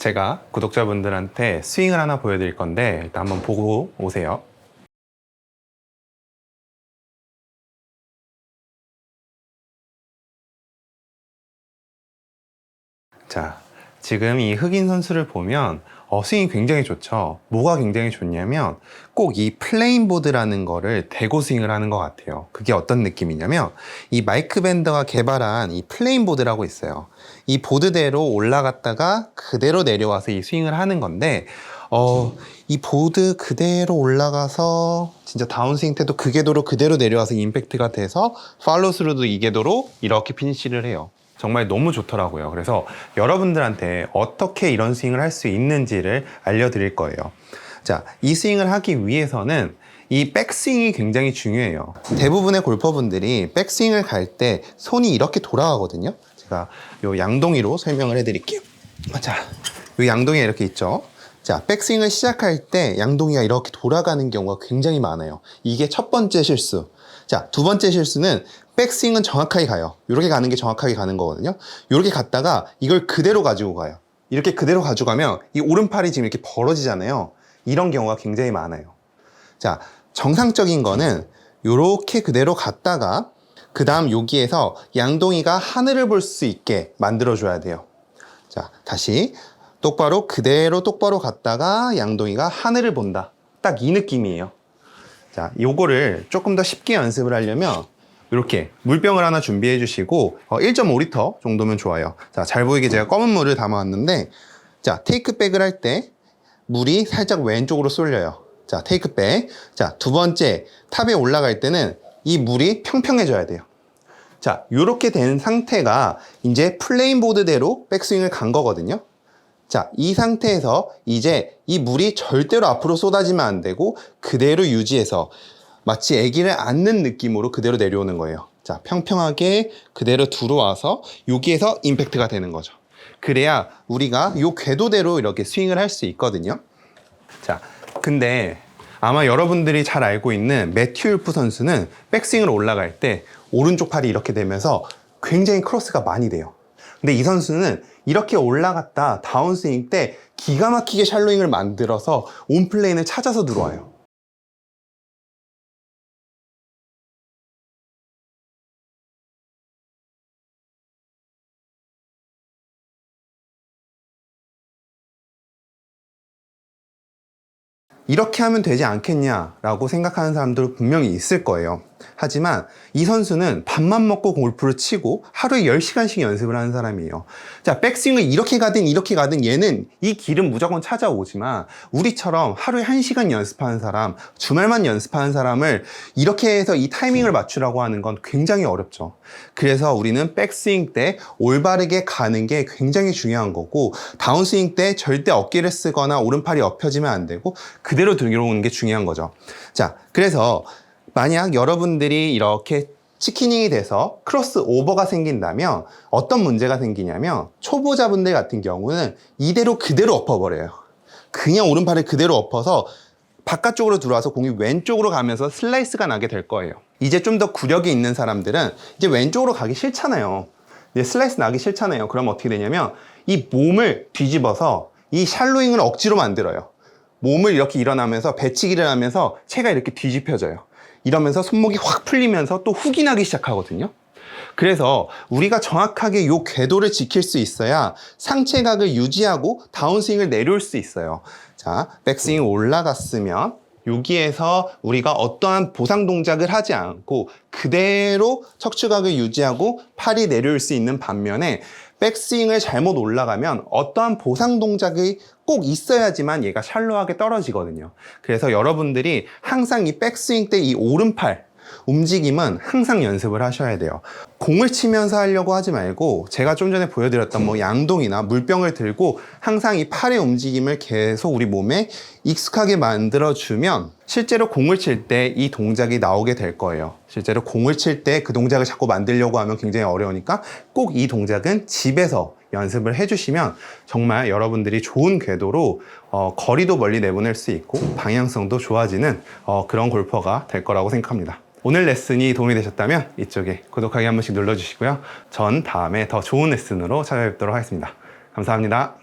제가 구독자분들한테 스윙을 하나 보여드릴 건데 일단 한번 보고 오세요. 자, 지금 이 흑인 선수를 보면 스윙이 굉장히 좋죠. 뭐가 굉장히 좋냐면 꼭 이 플레인보드라는 거를 대고 스윙을 하는 것 같아요. 그게 어떤 느낌이냐면 이 마이크 밴더가 개발한 이 플레인보드라고 있어요. 이 보드대로 올라갔다가 그대로 내려와서 이 스윙을 하는 건데 이 보드 그대로 올라가서 진짜 다운스윙 때도 그 궤도로 그대로 내려와서 임팩트가 돼서 팔로스루도 이 궤도로 이렇게 피니시를 해요. 정말 너무 좋더라고요. 그래서 여러분들한테 어떻게 이런 스윙을 할 수 있는지를 알려드릴 거예요. 자, 이 스윙을 하기 위해서는 이 백스윙이 굉장히 중요해요. 대부분의 골퍼분들이 백스윙을 갈 때 손이 이렇게 돌아가거든요. 제가 요 양동이로 설명을 해드릴게요. 자, 요 양동이가 이렇게 있죠. 자, 백스윙을 시작할 때 양동이가 이렇게 돌아가는 경우가 굉장히 많아요. 이게 첫 번째 실수. 자, 두 번째 실수는 백스윙은 정확하게 가요. 이렇게 가는 게 정확하게 가는 거거든요. 이렇게 갔다가 이걸 그대로 가지고 가요. 이렇게 그대로 가져가면 이 오른팔이 지금 이렇게 벌어지잖아요. 이런 경우가 굉장히 많아요. 자, 정상적인 거는 이렇게 그대로 갔다가 그 다음 여기에서 양동이가 하늘을 볼 수 있게 만들어줘야 돼요. 자, 다시 똑바로 그대로 똑바로 갔다가 양동이가 하늘을 본다. 딱 이 느낌이에요. 자, 요거를 조금 더 쉽게 연습을 하려면 이렇게 물병을 하나 준비해 주시고 1.5리터 정도면 좋아요. 자, 잘 보이게 제가 검은 물을 담아왔는데, 자, 테이크백을 할 때 물이 살짝 왼쪽으로 쏠려요. 자, 테이크백. 자, 두 번째, 탑에 올라갈 때는 이 물이 평평해져야 돼요. 자, 요렇게 된 상태가 이제 플레인보드대로 백스윙을 간 거거든요. 자, 이 상태에서 이제 이 물이 절대로 앞으로 쏟아지면 안 되고 그대로 유지해서 마치 아기를 안는 느낌으로 그대로 내려오는 거예요. 자, 평평하게 그대로 들어와서 여기에서 임팩트가 되는 거죠. 그래야 우리가 이 궤도대로 이렇게 스윙을 할 수 있거든요. 자, 근데 아마 여러분들이 잘 알고 있는 매튜 울프 선수는 백스윙을 올라갈 때 오른쪽 팔이 이렇게 되면서 굉장히 크로스가 많이 돼요. 근데 이 선수는 이렇게 올라갔다 다운스윙 때 기가 막히게 샬로잉을 만들어서 온플레인을 찾아서 들어와요. 이렇게 하면 되지 않겠냐라고 생각하는 사람들 분명히 있을 거예요. 하지만 이 선수는 밥만 먹고 골프를 치고 하루에 10시간씩 연습을 하는 사람이에요. 자, 백스윙을 이렇게 가든 얘는 이 길은 무조건 찾아오지만 우리처럼 하루에 1시간 연습하는 사람, 주말만 연습하는 사람을 이렇게 해서 이 타이밍을 맞추라고 하는 건 굉장히 어렵죠. 그래서 우리는 백스윙 때 올바르게 가는 게 굉장히 중요한 거고, 다운스윙 때 절대 어깨를 쓰거나 오른팔이 엎혀지면 안 되고 그대로 들어오는 게 중요한 거죠. 자, 그래서 만약 여러분들이 이렇게 치키닝이 돼서 크로스 오버가 생긴다면 어떤 문제가 생기냐면, 초보자분들 같은 경우는 이대로 그대로 엎어버려요. 그냥 오른팔을 그대로 엎어서 바깥쪽으로 들어와서 공이 왼쪽으로 가면서 슬라이스가 나게 될 거예요. 이제 좀 더 구력이 있는 사람들은 이제 왼쪽으로 가기 싫잖아요. 이제 슬라이스 나기 싫잖아요. 그럼 어떻게 되냐면 이 몸을 뒤집어서 이 샬로잉을 억지로 만들어요. 몸을 이렇게 일어나면서 배치기를 하면서 체가 이렇게 뒤집혀져요. 이러면서 손목이 확 풀리면서 또 훅이 나기 시작하거든요. 그래서 우리가 정확하게 이 궤도를 지킬 수 있어야 상체각을 유지하고 다운스윙을 내려올 수 있어요. 자, 백스윙 올라갔으면 여기에서 우리가 어떠한 보상 동작을 하지 않고 그대로 척추각을 유지하고 팔이 내려올 수 있는 반면에, 백스윙을 잘못 올라가면 어떠한 보상 동작이 꼭 있어야지만 얘가 샬로하게 떨어지거든요. 그래서 여러분들이 항상 이 백스윙 때 이 오른팔 움직임은 항상 연습을 하셔야 돼요. 공을 치면서 하려고 하지 말고, 제가 좀 전에 보여드렸던 양동이나 물병을 들고 항상 이 팔의 움직임을 계속 우리 몸에 익숙하게 만들어주면 실제로 공을 칠 때 이 동작이 나오게 될 거예요. 실제로 공을 칠 때 그 동작을 자꾸 만들려고 하면 굉장히 어려우니까 꼭 이 동작은 집에서 연습을 해주시면 정말 여러분들이 좋은 궤도로 거리도 멀리 내보낼 수 있고 방향성도 좋아지는 그런 골퍼가 될 거라고 생각합니다. 오늘 레슨이 도움이 되셨다면 이쪽에 구독하기 한 번씩 눌러주시고요. 전 다음에 더 좋은 레슨으로 찾아뵙도록 하겠습니다. 감사합니다.